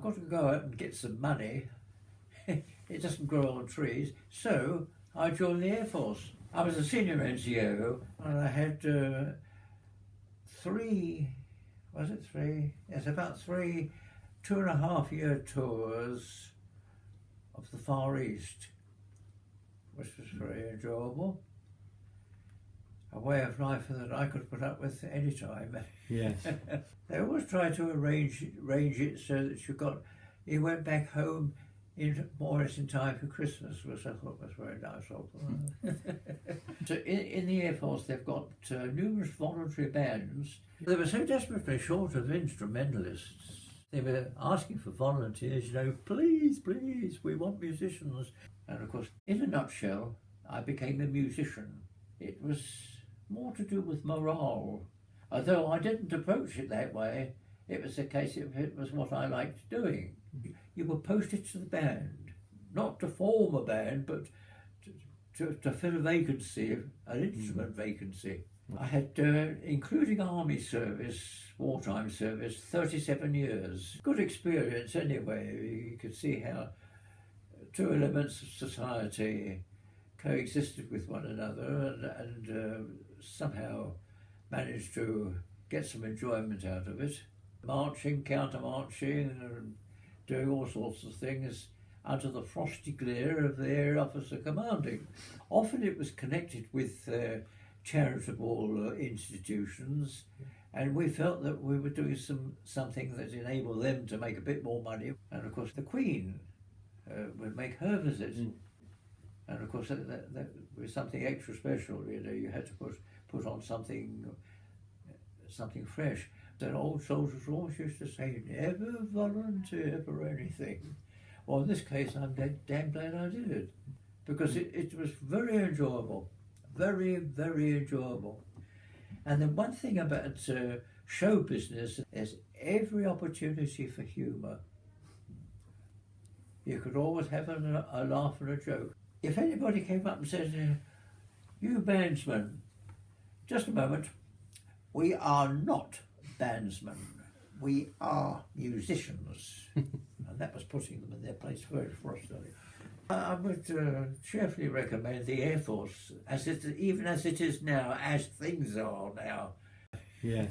got to go out and get some money. It doesn't grow on trees. So I joined the Air Force. I was a senior NCO and I had three, was it three? Yes, about three 2.5-year tours of the Far East, which was very enjoyable. A way of life that I could put up with any time. Yes. They always try to arrange it so that you went back home more or less in time for Christmas, which I thought was very nice of them. So in the Air Force they've got numerous voluntary bands. They were so desperately short of instrumentalists. They were asking for volunteers, please, we want musicians. And of course, in a nutshell, I became a musician. It was more to do with morale. Although I didn't approach it that way, it was a case of it was what I liked doing. You were posted to the band, not to form a band, but to fill a vacancy, an instrument vacancy. I had, including army service, wartime service, 37 years. Good experience anyway. You could see how two elements of society coexisted with one another and somehow managed to get some enjoyment out of it. Marching, counter-marching, and doing all sorts of things under the frosty glare of the air officer commanding. Often it was connected with charitable institutions, and we felt that we were doing something that enabled them to make a bit more money. And of course the Queen would make her visit. And of course that was something extra special, you had to put on something fresh. That old soldiers always used to say, never volunteer for anything. Well, in this case, I'm damn glad I did, because it was very enjoyable, very, very enjoyable. And the one thing about show business, there's every opportunity for humour. You could always have a laugh and a joke. If anybody came up and said, you bandsmen, just a moment, we are not bandsmen, we are musicians. And that was putting them in their place very frostily. I would cheerfully recommend the Air Force, even as it is now, as things are now. Yes.